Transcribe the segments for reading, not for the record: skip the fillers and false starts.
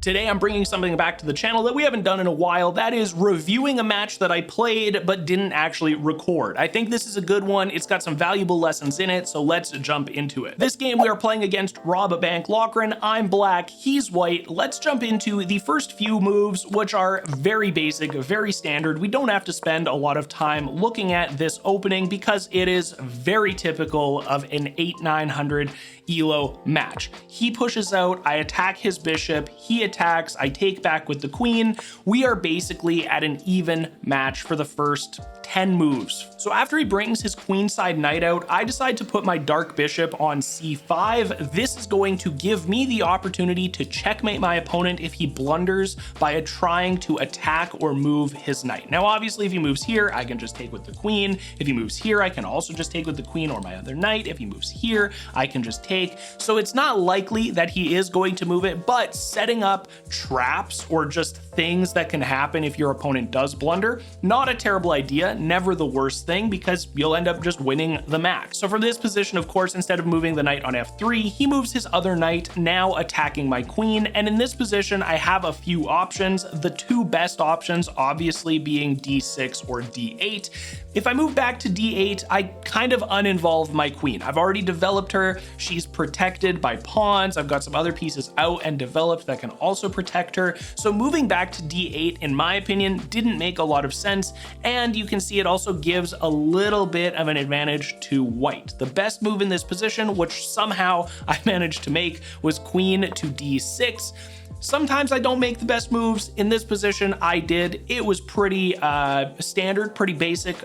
Today I'm bringing something back to the channel that we haven't done in a while. That is reviewing a match that I played but didn't actually record. I think this is a good one. It's got some valuable lessons in it, so let's jump into it. This game we are playing against Rob Bank Loughran. I'm black, he's white. Let's jump into the first few moves, which are very basic, very standard. We don't have to spend a lot of time looking at this opening because it is very typical of an 8-900 elo match. He pushes out, I attack his bishop, he attacks, I take back with the queen. We are basically at an even match for the first 10 moves. So after he brings his queenside knight out, I decide to put my dark bishop on c5. This is going to give me the opportunity to checkmate my opponent if he blunders by trying to attack or move his knight. Now obviously if he moves here, I can just take with the queen. If he moves here, I can also just take with the queen or my other knight. If he moves here, I can just take. So it's not likely that he is going to move it, but setting up traps or just things that can happen if your opponent does blunder, not a terrible idea, never the worst thing, because you'll end up just winning the match. So from this position, of course, instead of moving the knight on f3, he moves his other knight, now attacking my queen. And in this position, I have a few options. The two best options obviously being d6 or d8. If I move back to d8, I kind of uninvolve my queen. I've already developed her. She's protected by pawns. I've got some other pieces out and developed that can also protect her. So moving back to d8, in my opinion, didn't make a lot of sense. And you can see it also gives a little bit of an advantage to white. The best move in this position, which somehow I managed to make, was queen to d6. Sometimes I don't make the best moves. In this position, I did. It was pretty standard, pretty basic,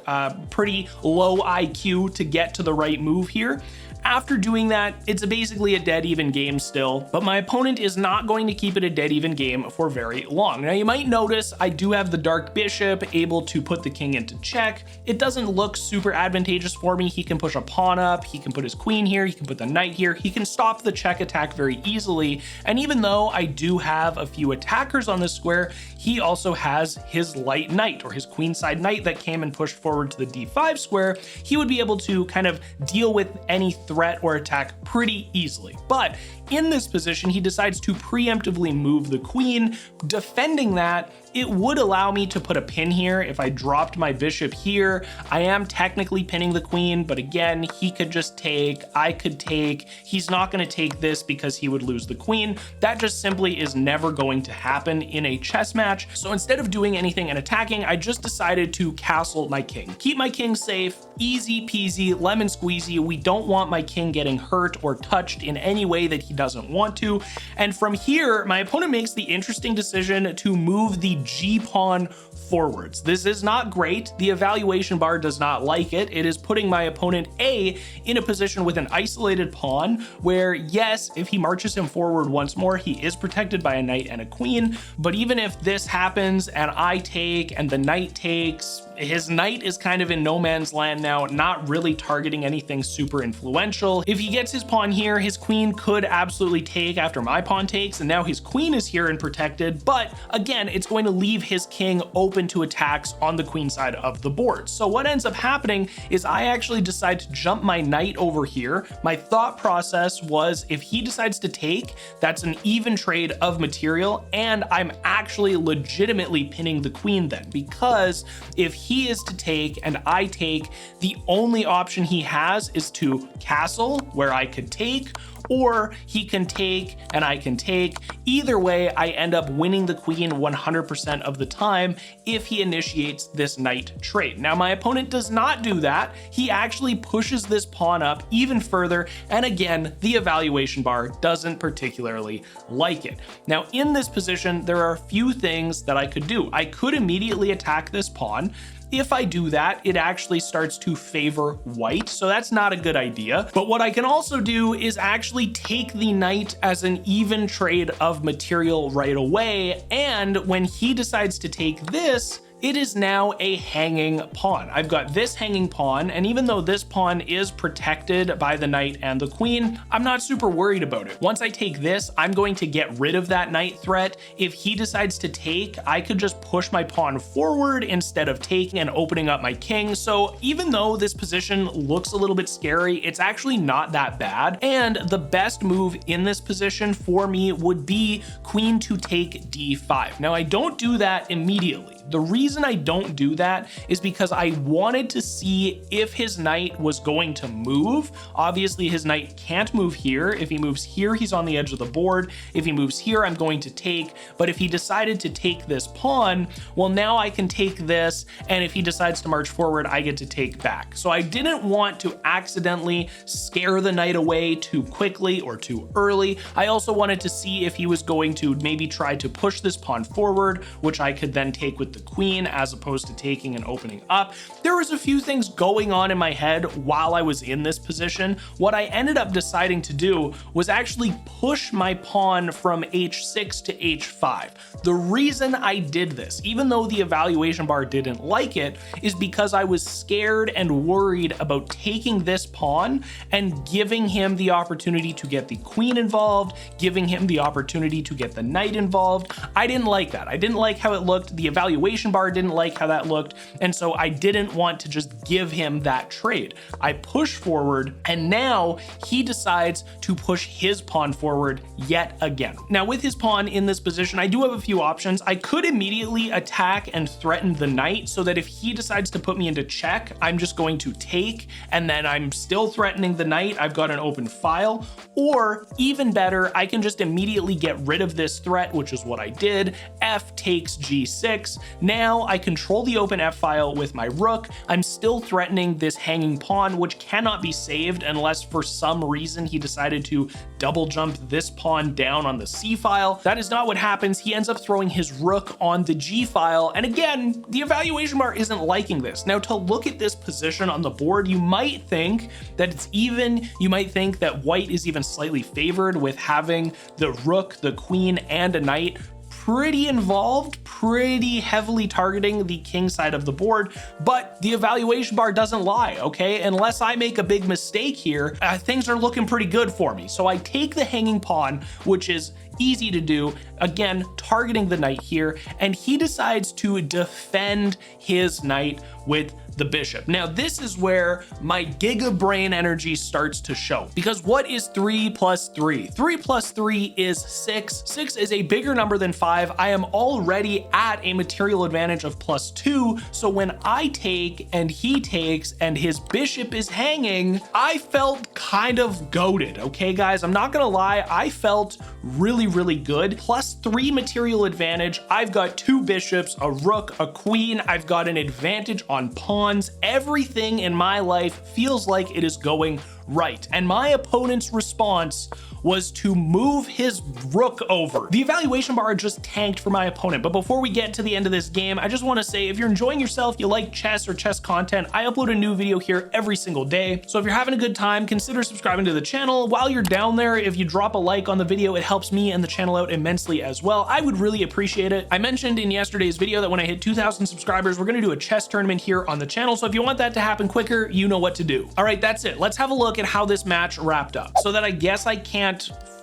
pretty low IQ to get to the right move here. After doing that, it's basically a dead even game still, but my opponent is not going to keep it a dead even game for very long. Now you might notice I do have the dark bishop able to put the king into check. It doesn't look super advantageous for me. He can push a pawn up, he can put his queen here, he can put the knight here, he can stop the check attack very easily. And even though I do have a few attackers on this square, he also has his light knight or his queenside knight that came and pushed forward to the d5 square. He would be able to kind of deal with any threat or attack pretty easily. But in this position, he decides to preemptively move the queen. Defending that, it would allow me to put a pin here. If I dropped my bishop here, I am technically pinning the queen, but again, he could just take, I could take. He's not going to take this because he would lose the queen. That just simply is never going to happen in a chess match. So instead of doing anything and attacking, I just decided to castle my king. Keep my king safe, easy peasy, lemon squeezy. We don't want my king getting hurt or touched in any way that he doesn't want to. And from here, my opponent makes the interesting decision to move the G pawn forwards. This is not great. The evaluation bar does not like it. It is putting my opponent in a position with an isolated pawn where, yes, if he marches him forward once more, he is protected by a knight and a queen. But even if this happens and I take and the knight takes, his knight is kind of in no man's land now, not really targeting anything super influential. If he gets his pawn here, his queen could absolutely take after my pawn takes, and now his queen is here and protected. But again, it's going to leave his king open to attacks on the queen side of the board. So what ends up happening is I actually decide to jump my knight over here. My thought process was if he decides to take, that's an even trade of material, and I'm actually legitimately pinning the queen then, because if he is to take and I take, the only option he has is to castle, where I could take, or he can take and I can take. Either way, I end up winning the queen 100% of the time if he initiates this knight trade. Now, my opponent does not do that. He actually pushes this pawn up even further, and again, the evaluation bar doesn't particularly like it. Now, in this position, there are a few things that I could do. I could immediately attack this pawn. If I do that, it actually starts to favor white, so that's not a good idea. But what I can also do is actually take the knight as an even trade of material right away, and when he decides to take this, it is now a hanging pawn. I've got this hanging pawn, and even though this pawn is protected by the knight and the queen, I'm not super worried about it. Once I take this, I'm going to get rid of that knight threat. If he decides to take, I could just push my pawn forward instead of taking and opening up my king. So even though this position looks a little bit scary, it's actually not that bad. And the best move in this position for me would be queen to take d5. Now, I don't do that immediately. The reason I don't do that is because I wanted to see if his knight was going to move. Obviously, his knight can't move here. If he moves here, he's on the edge of the board. If he moves here, I'm going to take. But if he decided to take this pawn, well, now I can take this. And if he decides to march forward, I get to take back. So I didn't want to accidentally scare the knight away too quickly or too early. I also wanted to see if he was going to maybe try to push this pawn forward, which I could then take with the queen as opposed to taking and opening up. There was a few things going on in my head while I was in this position. What I ended up deciding to do was actually push my pawn from h6 to h5. The reason I did this, even though the evaluation bar didn't like it, is because I was scared and worried about taking this pawn and giving him the opportunity to get the queen involved, giving him the opportunity to get the knight involved. I didn't like that. I didn't like how it looked. The evaluation bar didn't like how that looked. And so I didn't want to just give him that trade. I push forward, and now he decides to push his pawn forward yet again. Now, with his pawn in this position, I do have a few options. I could immediately attack and threaten the knight so that if he decides to put me into check, I'm just going to take, and then I'm still threatening the knight. I've got an open file. Or even better, I can just immediately get rid of this threat, which is what I did. F takes g6. Now I control the open F file with my rook. I'm still threatening this hanging pawn, which cannot be saved unless for some reason he decided to double jump this pawn down on the C file. That is not what happens. He ends up throwing his rook on the G file. And again, the evaluation bar isn't liking this. Now, to look at this position on the board, you might think that it's even. You might think that white is even slightly favored with having the rook, the queen, and a knight pretty involved, pretty heavily targeting the king side of the board, but the evaluation bar doesn't lie, okay? Unless I make a big mistake here, things are looking pretty good for me. So I take the hanging pawn, which is easy to do, again, targeting the knight here, and he decides to defend his knight with the bishop. Now, this is where my giga brain energy starts to show, because what is 3 plus 3? 3 plus 3 is 6. 6 is a bigger number than 5. I am already at a material advantage of +2. So when I take and he takes and his bishop is hanging, I felt kind of goated. Okay, guys, I'm not gonna lie. I felt really, really good. +3 material advantage. I've got 2 bishops, a rook, a queen. I've got an advantage on pawns. Everything in my life feels like it is going right. And my opponent's response was to move his rook over. The evaluation bar just tanked for my opponent. But before we get to the end of this game, I just want to say, if you're enjoying yourself, you like chess or chess content, I upload a new video here every single day. So if you're having a good time, consider subscribing to the channel. While you're down there, if you drop a like on the video, it helps me and the channel out immensely as well. I would really appreciate it. I mentioned in yesterday's video that when I hit 2,000 subscribers, we're going to do a chess tournament here on the channel. So if you want that to happen quicker, you know what to do. All right, that's it. Let's have a look at how this match wrapped up. So that I guess I can't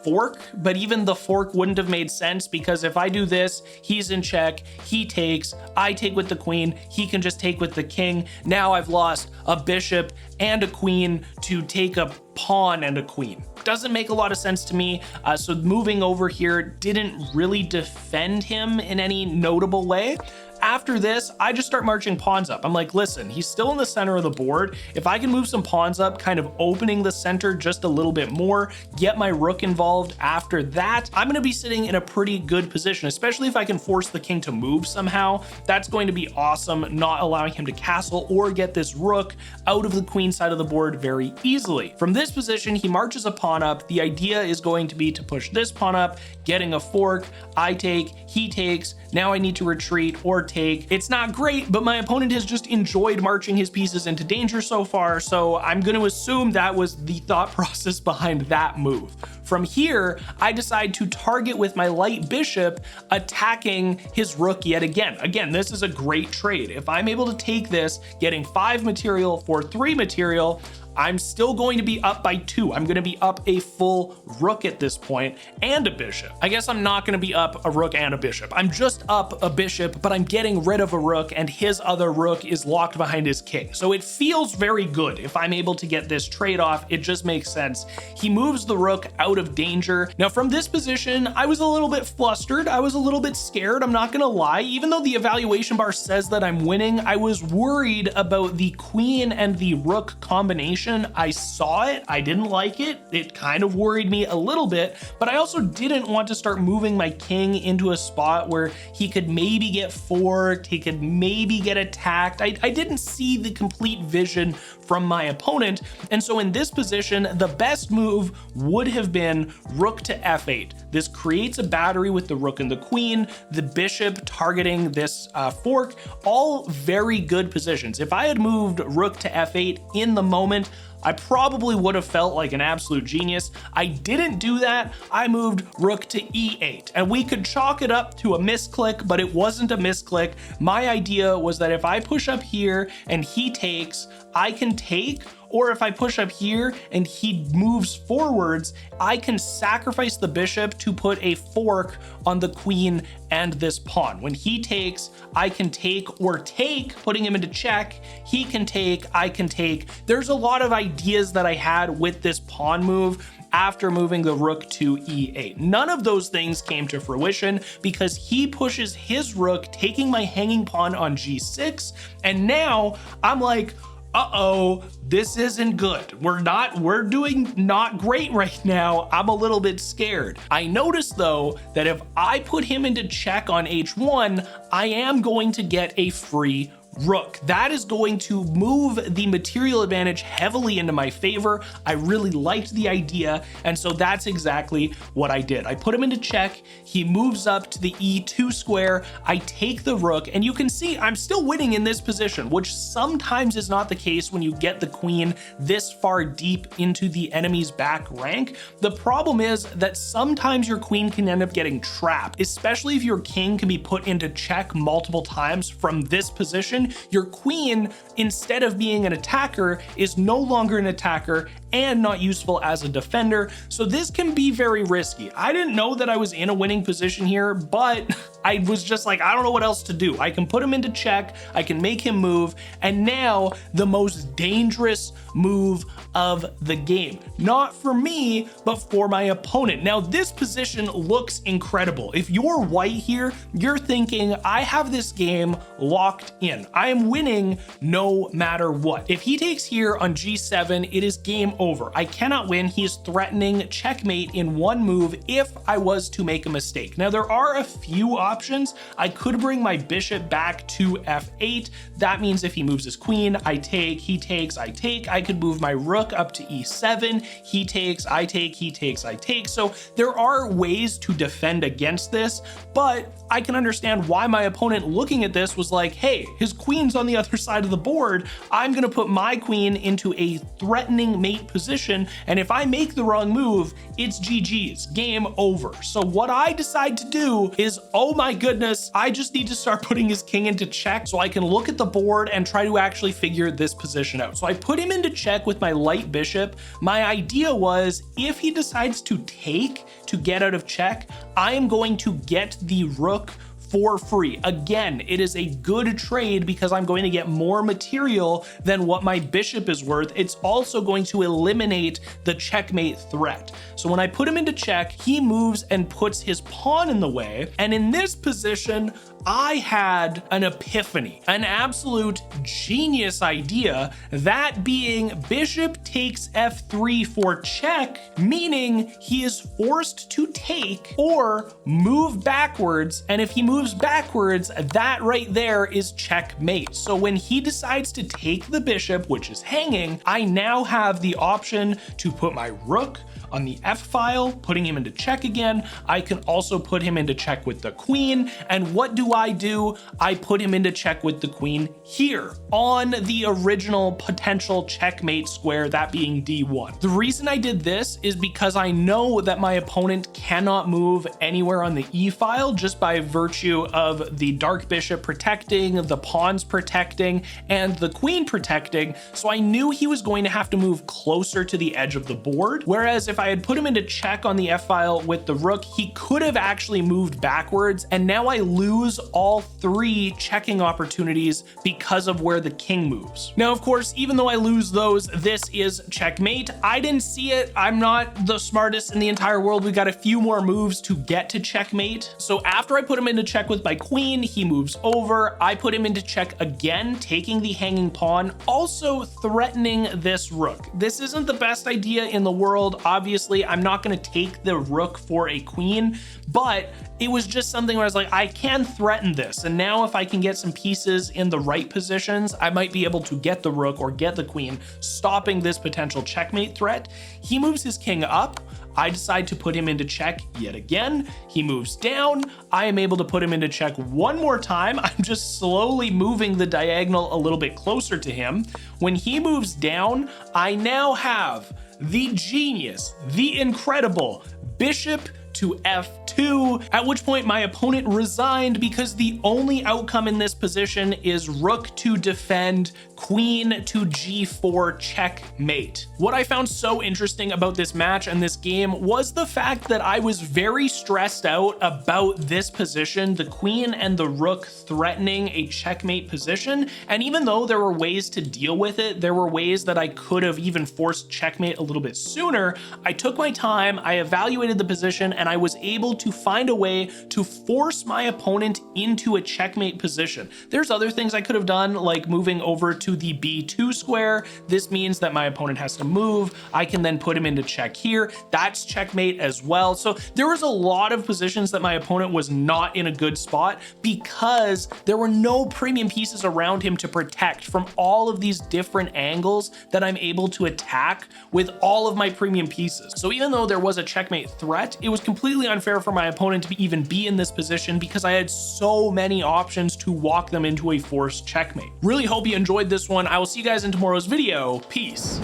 fork, but even the fork wouldn't have made sense, because if I do this, he's in check, he takes, I take with the queen, he can just take with the king. Now I've lost a bishop and a queen to take a pawn and a queen. Doesn't make a lot of sense to me. So moving over here didn't really defend him in any notable way. After this, I just start marching pawns up. I'm like, listen, he's still in the center of the board. If I can move some pawns up, kind of opening the center just a little bit more, get my rook involved after that, I'm gonna be sitting in a pretty good position, especially if I can force the king to move somehow. That's going to be awesome, not allowing him to castle or get this rook out of the queen side of the board very easily. From this position, he marches a pawn up. The idea is going to be to push this pawn up, getting a fork. I take, he takes. Now I need to retreat or take. It's not great, but my opponent has just enjoyed marching his pieces into danger so far, so I'm going to assume that was the thought process behind that move. From here, I decide to target with my light bishop, attacking his rook yet again. Again, this is a great trade. If I'm able to take this, getting 5 material for 3 material, I'm still going to be up by 2. I'm going to be up a full rook at this point and a bishop. I guess I'm not going to be up a rook and a bishop. I'm just up a bishop, but I'm getting rid of a rook and his other rook is locked behind his king. So it feels very good. If I'm able to get this trade off, it just makes sense. He moves the rook out of danger. Now from this position, I was a little bit flustered. I was a little bit scared. I'm not going to lie. Even though the evaluation bar says that I'm winning, I was worried about the queen and the rook combination. I saw it, I didn't like it. It kind of worried me a little bit, but I also didn't want to start moving my king into a spot where he could maybe get forked, he could maybe get attacked. I didn't see the complete vision from my opponent. And so in this position, the best move would have been rook to f8. This creates a battery with the rook and the queen, the bishop targeting this fork, all very good positions. If I had moved rook to f8 in the moment, I probably would have felt like an absolute genius. I didn't do that. I moved rook to e8, and we could chalk it up to a misclick, but it wasn't a misclick. My idea was that if I push up here and he takes, I can take, or if I push up here and he moves forwards, I can sacrifice the bishop to put a fork on the queen and this pawn. When he takes, I can take or take, putting him into check. He can take, I can take. There's a lot of ideas that I had with this pawn move after moving the rook to e8. None of those things came to fruition because he pushes his rook, taking my hanging pawn on g6. And now I'm like, uh-oh, this isn't good. We're doing not great right now. I'm a little bit scared. I noticed though that if I put him into check on h1, I am going to get a free rook. That is going to move the material advantage heavily into my favor. I really liked the idea, and so that's exactly what I did. I put him into check, he moves up to the e2 square, I take the rook, and you can see I'm still winning in this position, which sometimes is not the case when you get the queen this far deep into the enemy's back rank. The problem is that sometimes your queen can end up getting trapped, especially if your king can be put into check multiple times from this position. Your queen, instead of being an attacker, is no longer an attacker and not useful as a defender. So this can be very risky. I didn't know that I was in a winning position here, but I was just like, I don't know what else to do. I can put him into check, I can make him move, and now the most dangerous move of the game. Not for me, but for my opponent. Now this position looks incredible. If you're white here, you're thinking, I have this game locked in. I am winning no matter what. If he takes here on g7, it is game over. I cannot win. He is threatening checkmate in one move if I was to make a mistake. Now there are a few options. I could bring my bishop back to f8. That means if he moves his queen, I take, he takes, I take. I could move my rook up to e7. He takes, I take, he takes, I take. So there are ways to defend against this, but I can understand why my opponent looking at this was like, hey, his queen's on the other side of the board. I'm gonna put my queen into a threatening mate position, and if I make the wrong move, it's GG's, game over. So what I decide to do is, oh my goodness, I just need to start putting his king into check so I can look at the board and try to actually figure this position out. So I put him into check with my light bishop. My idea was, if he decides to take to get out of check, I am going to get the rook for free. Again, it is a good trade because I'm going to get more material than what my bishop is worth. It's also going to eliminate the checkmate threat. So when I put him into check, he moves and puts his pawn in the way. And in this position, I had an epiphany, an absolute genius idea, that being bishop takes f3 for check, meaning he is forced to take or move backwards. And if he moves backwards, that right there is checkmate. So when he decides to take the bishop, which is hanging, I now have the option to put my rook on the F file, putting him into check again. I can also put him into check with the queen. And what do? I put him into check with the queen here on the original potential checkmate square, that being D1. The reason I did this is because I know that my opponent cannot move anywhere on the E file just by virtue of the dark bishop protecting, the pawns protecting, and the queen protecting. So I knew he was going to have to move closer to the edge of the board. Whereas if I had put him into check on the F file with the rook, he could have actually moved backwards. And now I lose all 3 checking opportunities because of where the king moves. Now, of course, even though I lose those, this is checkmate. I didn't see it. I'm not the smartest in the entire world. We got a few more moves to get to checkmate. So after I put him into check with my queen, he moves over. I put him into check again, taking the hanging pawn, also threatening this rook. This isn't the best idea in the world. Obviously, I'm not going to take the rook for a queen, but it was just something where I was like, I can threaten this. And now if I can get some pieces in the right positions, I might be able to get the rook or get the queen, stopping this potential checkmate threat. He moves his king up. I decide to put him into check yet again. He moves down. I am able to put him into check one more time. I'm just slowly moving the diagonal a little bit closer to him. When he moves down, I now have the genius, the incredible bishop to F2, at which point my opponent resigned because the only outcome in this position is rook to defend, queen to G4 checkmate. What I found so interesting about this match and this game was the fact that I was very stressed out about this position, the queen and the rook threatening a checkmate position. And even though there were ways to deal with it, there were ways that I could have even forced checkmate a little bit sooner. I took my time, I evaluated the position, and I was able to find a way to force my opponent into a checkmate position. There's other things I could have done, like moving over to the B2 square. This means that my opponent has to move. I can then put him into check here. That's checkmate as well. So there was a lot of positions that my opponent was not in a good spot because there were no premium pieces around him to protect from all of these different angles that I'm able to attack with all of my premium pieces. So even though there was a checkmate threat, it was completely unfair for my opponent to even be in this position because I had so many options to walk them into a forced checkmate. Really hope you enjoyed this one. I will see you guys in tomorrow's video. Peace.